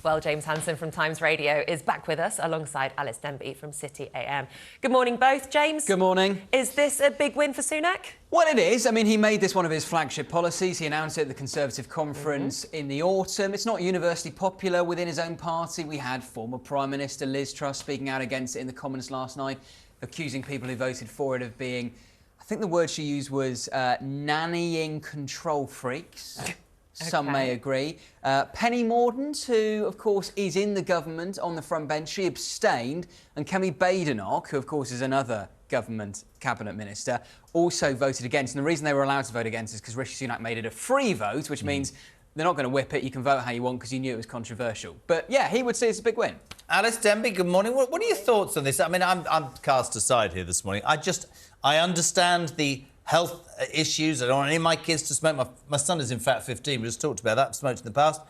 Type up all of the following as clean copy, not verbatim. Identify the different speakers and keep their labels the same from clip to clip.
Speaker 1: Well, James Hanson from Times Radio is back with us alongside Alys Denby from City AM. Good morning, both. James?
Speaker 2: Good morning.
Speaker 1: Is this a big win for Sunak?
Speaker 2: Well, it is. I mean, he made this one of his flagship policies. He announced it at the Conservative conference in the autumn. It's not universally popular within his own party. We had former Prime Minister Liz Truss speaking out against it in the Commons last night, accusing people who voted for it of being, I think the word she used was nannying control freaks. Some may agree. Penny Mordaunt, who, of course, is in the government on the front bench, she abstained. And Kemi Badenoch, who, of course, is another government cabinet minister, also voted against. And the reason they were allowed to vote against is because Rishi Sunak made it a free vote, which means they're not going to whip it. You can vote how you want because you knew it was controversial. But, yeah, he would say it's a big win.
Speaker 3: Alys Denby, good morning. What are your thoughts on this? I mean, I'm cast aside here this morning. I understand the health issues. I don't want any of my kids to smoke. My son is, in fact, 15. We just talked about that. I've smoked in the past.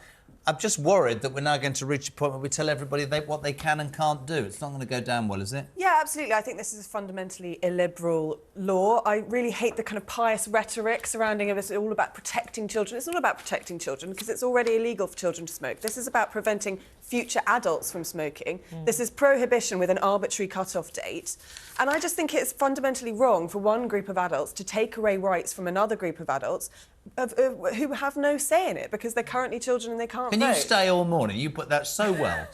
Speaker 3: I'm just worried that we're now going to reach a point where we tell everybody what they can and can't do. It's not going to go down well, is it?
Speaker 4: Yeah, absolutely. I think this is a fundamentally illiberal law. I really hate the kind of pious rhetoric surrounding it. It's all about protecting children. It's not about protecting children because it's already illegal for children to smoke. This is about preventing future adults from smoking. This is prohibition with an arbitrary cut-off date. And I just think it's fundamentally wrong for one group of adults to take away rights from another group of adults who have no say in it because they're currently children and they can't vote.
Speaker 3: Can you stay all morning? You put that so well.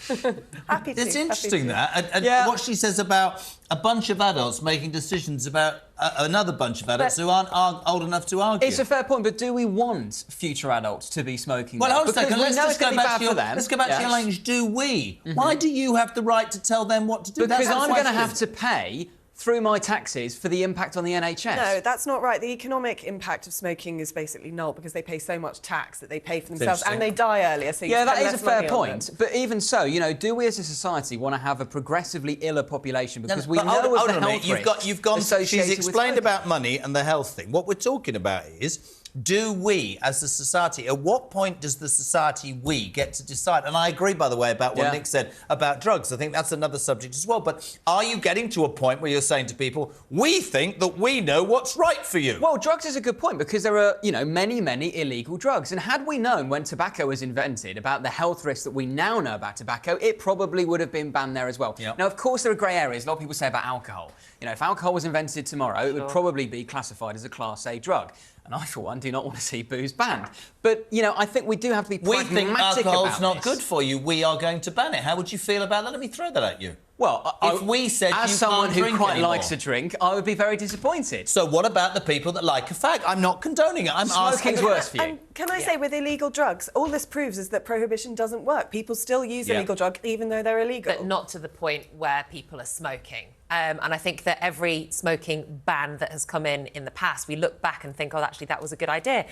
Speaker 4: Happy to.
Speaker 3: It's interesting that. And
Speaker 2: Yeah.
Speaker 3: what she says about a bunch of adults making decisions about another bunch of adults who aren't old enough to argue.
Speaker 2: It's a fair point, but do we want future adults to be smoking?
Speaker 3: Well, hold on a
Speaker 2: Because
Speaker 3: second.
Speaker 2: we
Speaker 3: Let's
Speaker 2: know
Speaker 3: just
Speaker 2: it's
Speaker 3: go
Speaker 2: going to be
Speaker 3: back
Speaker 2: bad
Speaker 3: to your,
Speaker 2: for them.
Speaker 3: let's go back to your language. Do we? Why do you have the right to tell them what to do?
Speaker 2: Because
Speaker 3: That's the
Speaker 2: I'm going to
Speaker 3: question.
Speaker 2: have to pay through my taxes for the impact on the NHS.
Speaker 4: No, that's not right. The economic impact of smoking is basically null because they pay so much tax that they pay for themselves and they die earlier. So you
Speaker 2: Yeah, that
Speaker 4: spend
Speaker 2: is a
Speaker 4: less
Speaker 2: fair
Speaker 4: money on
Speaker 2: point.
Speaker 4: them.
Speaker 2: But even so, you know, do we as a society want to have a progressively iller population? Because we
Speaker 3: But
Speaker 2: know
Speaker 3: hold
Speaker 2: of
Speaker 3: on
Speaker 2: the
Speaker 3: a minute.
Speaker 2: health
Speaker 3: You've gone.
Speaker 2: associated
Speaker 3: She's
Speaker 2: with
Speaker 3: explained
Speaker 2: smoking.
Speaker 3: about money and the health thing. What we're talking about is, do we, as a society, at what point does the society get to decide? And I agree, by the way, about what Nick said about drugs. I think that's another subject as well. But are you getting to a point where you're saying to people, we think that we know what's right for you?
Speaker 2: Well, drugs is a good point because there are, you know, many, many illegal drugs. And had we known when tobacco was invented about the health risks that we now know about tobacco, it probably would have been banned there as well.
Speaker 3: Yep.
Speaker 2: Now, of course, there are grey areas. A lot of people say about alcohol. You know, if alcohol was invented tomorrow, it would probably be classified as a Class A drug. And I, for one, do not want to see booze banned. But, you know, I think we do have to be
Speaker 3: We
Speaker 2: pragmatic
Speaker 3: think
Speaker 2: about
Speaker 3: alcohol's not
Speaker 2: this.
Speaker 3: good for you. We are going to ban it. How would you feel about that? Let me throw that at you.
Speaker 2: Well,
Speaker 3: If we said
Speaker 2: as
Speaker 3: you
Speaker 2: someone
Speaker 3: can't
Speaker 2: who
Speaker 3: drink
Speaker 2: quite
Speaker 3: anymore.
Speaker 2: likes to drink, I would be very disappointed.
Speaker 3: So what about the people that like a fag? I'm not condoning it. I'm asking.
Speaker 2: Smoking's worse for you.
Speaker 4: And can I say, with illegal drugs, all this proves is that prohibition doesn't work. People still use illegal drugs, even though they're illegal.
Speaker 1: But not to the point where people are smoking. And I think that every smoking ban that has come in the past, we look back and think, oh, actually, that was a good idea.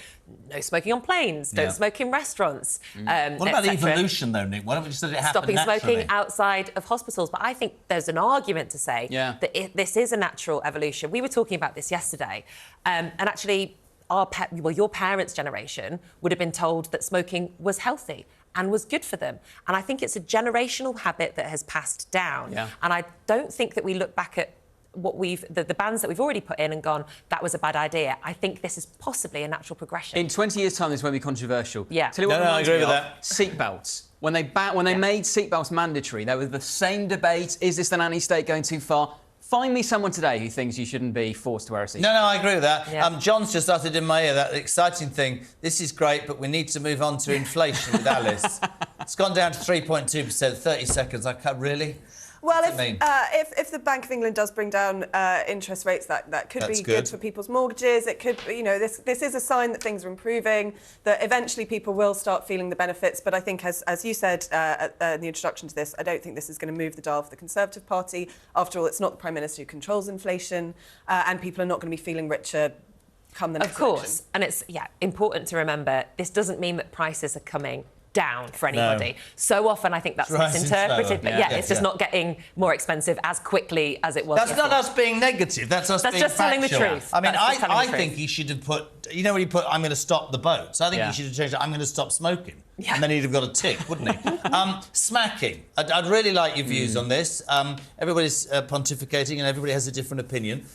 Speaker 1: No smoking on planes, don't smoke in restaurants.
Speaker 3: What about
Speaker 1: etc.
Speaker 3: evolution, though, Nick? Why don't we just let it happen
Speaker 1: Stopping
Speaker 3: naturally?
Speaker 1: smoking outside of hospitals. But I think there's an argument to say that this is a natural evolution. We were talking about this yesterday. And actually, your parents' generation would have been told that smoking was healthy and was good for them. And I think it's a generational habit that has passed down.
Speaker 2: Yeah.
Speaker 1: And I don't think that we look back at what the bans that we've already put in and gone, that was a bad idea. I think this is possibly a natural progression.
Speaker 2: In 20 years' time, this won't be controversial.
Speaker 1: Yeah.
Speaker 2: Tell you what
Speaker 3: No, I
Speaker 2: reminds
Speaker 3: agree
Speaker 2: me
Speaker 3: with
Speaker 2: of,
Speaker 3: that.
Speaker 2: Seatbelts. When they made seatbelts mandatory, there was the same debate, is this the nanny state going too far? Find me someone today who thinks you shouldn't be forced to wear a seatbelt.
Speaker 3: No, I agree with that.
Speaker 1: Yeah.
Speaker 3: John's just uttered in my ear that exciting thing. This is great, but we need to move on to inflation with Alys. It's gone down to 3.2%, 30 seconds. I can't really.
Speaker 4: Well,
Speaker 3: What's it mean?
Speaker 4: if the Bank of England does bring down interest rates, that could
Speaker 3: That's
Speaker 4: be good
Speaker 3: good
Speaker 4: for people's mortgages. It could, you know, this is a sign that things are improving, that eventually people will start feeling the benefits. But I think, as you said in the introduction to this, I don't think this is going to move the dial for the Conservative Party. After all, it's not the Prime Minister who controls inflation, and people are not going to be feeling richer come the next
Speaker 1: Of course.
Speaker 4: election.
Speaker 1: And it's important to remember, this doesn't mean that prices are coming down for anybody.
Speaker 3: No.
Speaker 1: So often I think that's misinterpreted,
Speaker 3: slower.
Speaker 1: but
Speaker 3: Yeah.
Speaker 1: it's just not getting more expensive as quickly as it was
Speaker 3: That's
Speaker 1: before.
Speaker 3: not us being negative. That's us being
Speaker 1: just telling the
Speaker 3: factual.
Speaker 1: truth.
Speaker 3: I mean,
Speaker 1: That's just telling
Speaker 3: I
Speaker 1: the
Speaker 3: think
Speaker 1: truth.
Speaker 3: he should have put, you know, when he put, I'm going to stop the boats. I think
Speaker 2: Yeah.
Speaker 3: he should have changed it, I'm going to stop smoking.
Speaker 1: Yeah.
Speaker 3: And then he'd have got a tick, wouldn't he? Smacking. I'd really like your views on this. Everybody's pontificating and everybody has a different opinion.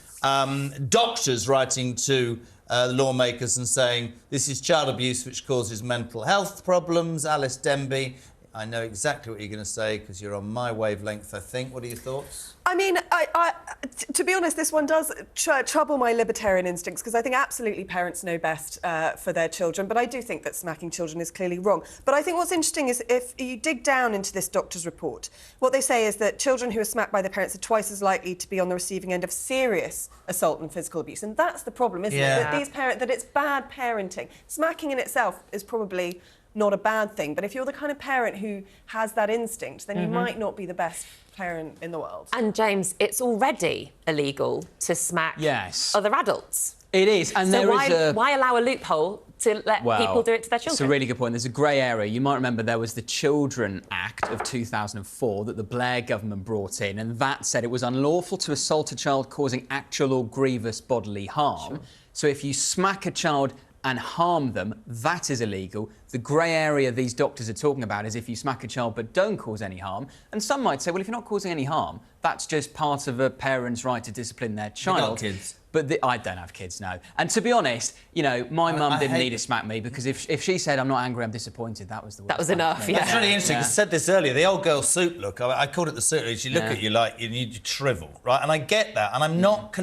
Speaker 3: Doctors writing to lawmakers and saying this is child abuse which causes mental health problems. Alys Denby I know exactly what you're going to say because you're on my wavelength, I think. What are your thoughts?
Speaker 4: I mean, to be honest, this one does trouble my libertarian instincts because I think absolutely parents know best for their children, but I do think that smacking children is clearly wrong. But I think what's interesting is if you dig down into this doctor's report, what they say is that children who are smacked by their parents are twice as likely to be on the receiving end of serious assault and physical abuse. And that's the problem, isn't it? That it's bad parenting. Smacking in itself is probably not a bad thing, but if you're the kind of parent who has that instinct, then you might not be the best parent in the world.
Speaker 1: And James, it's already illegal to smack other adults.
Speaker 2: It is, and
Speaker 1: so why allow a loophole to let people do it to their children?
Speaker 2: It's a really good point. There's a grey area. You might remember there was the Children Act of 2004 that the Blair government brought in, and that said it was unlawful to assault a child causing actual or grievous bodily harm. So if you smack a child and harm them, that is illegal. The grey area these doctors are talking about is if you smack a child but don't cause any harm. And some might say, well, if you're not causing any harm, that's just part of a parent's right to discipline their child.
Speaker 3: You got kids?
Speaker 2: But I don't have kids, no. And to be honest, you know, my mum didn't need to smack me because if she said, I'm not angry, I'm disappointed, that was the worst.
Speaker 1: That was enough,
Speaker 3: That's really interesting. I said this earlier, the old girl suit look, I called it the suit. She look at you like you need to shrivel, right? And I get that. And I'm not,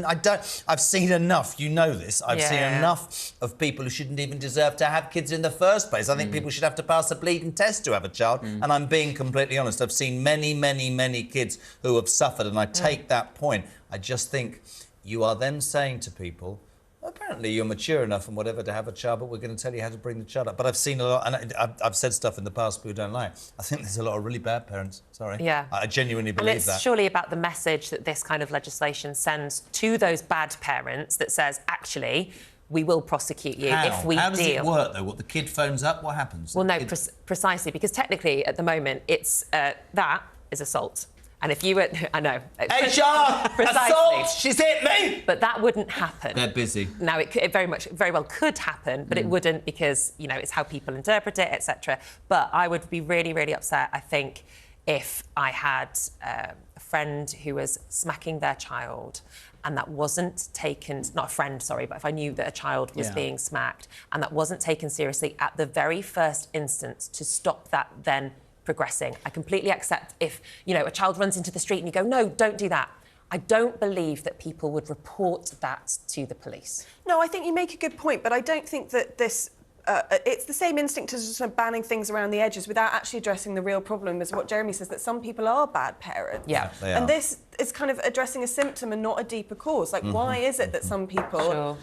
Speaker 3: I've seen enough, you know this, I've seen enough of people who shouldn't even deserve to have kids in the first place. I think people should have to pass a bleeding test to have a child. And I'm being completely honest. I've seen many, many, many kids who have suffered, and I take that point. I just think you are then saying to people, apparently you're mature enough and whatever to have a child, but we're going to tell you how to bring the child up. But I've seen a lot, and I've said stuff in the past people don't like. I think there's a lot of really bad parents. Sorry.
Speaker 1: Yeah.
Speaker 3: I genuinely believe that.
Speaker 1: It's surely about the message that this kind of legislation sends to those bad parents that says, actually, we will prosecute you if we deal.
Speaker 3: How does it work, though? What, the kid phones up? What happens?
Speaker 1: Well, no, precisely, because technically, at the moment, it's that is assault. And if you were... I know.
Speaker 3: HR!
Speaker 1: Precisely.
Speaker 3: Assault! She's hit me!
Speaker 1: But that wouldn't happen.
Speaker 3: They're busy.
Speaker 1: Now, it very well could happen, but it wouldn't because, you know, it's how people interpret it, etc. But I would be really, really upset, I think, if I had a friend who was smacking their child and that wasn't taken... Not a friend, sorry, but if I knew that a child was being smacked and that wasn't taken seriously at the very first instance to stop that then progressing. I completely accept if, you know, a child runs into the street and you go, no, don't do that. I don't believe that people would report that to the police.
Speaker 4: No, I think you make a good point, but I don't think that this... it's the same instinct as just banning things around the edges without actually addressing the real problem, is what Jeremy says, that some people are bad parents.
Speaker 1: Yeah,
Speaker 3: they
Speaker 4: and
Speaker 3: are.
Speaker 4: this is kind of addressing a symptom and not a deeper cause. Like, why is it that some people...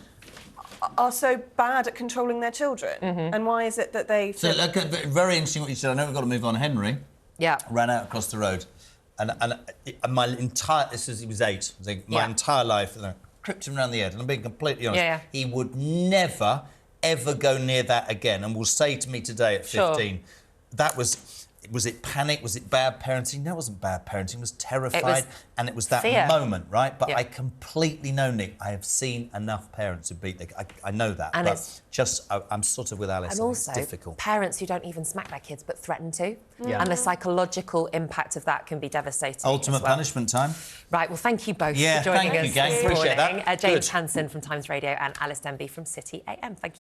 Speaker 4: are so bad at controlling their children, and why is it that they...
Speaker 3: So, look, very interesting what you said. I know we've got to move on. Henry ran out across the road, and my entire... He was 8. My entire life, I tripped him around the head, and I'm being completely honest. He would never, ever go near that again, and will say to me today at 15, that was... Was it panic? Was it bad parenting? No, it wasn't bad parenting. It was terrified. And it was that
Speaker 1: fear.
Speaker 3: moment, right? But I completely know, Nick, I have seen enough parents who beat their... I know that.
Speaker 1: And
Speaker 3: but just, I'm sort of with Alice.
Speaker 1: And also,
Speaker 3: it's difficult.
Speaker 1: Parents who don't even smack their kids but threaten to. And the psychological impact of that can be devastating.
Speaker 3: Ultimate punishment time.
Speaker 1: Right, well, thank you both for joining us
Speaker 3: gang.
Speaker 1: this
Speaker 3: Appreciate
Speaker 1: morning.
Speaker 3: that.
Speaker 1: James Hanson from Times Radio and Alys Denby from City AM. Thank you.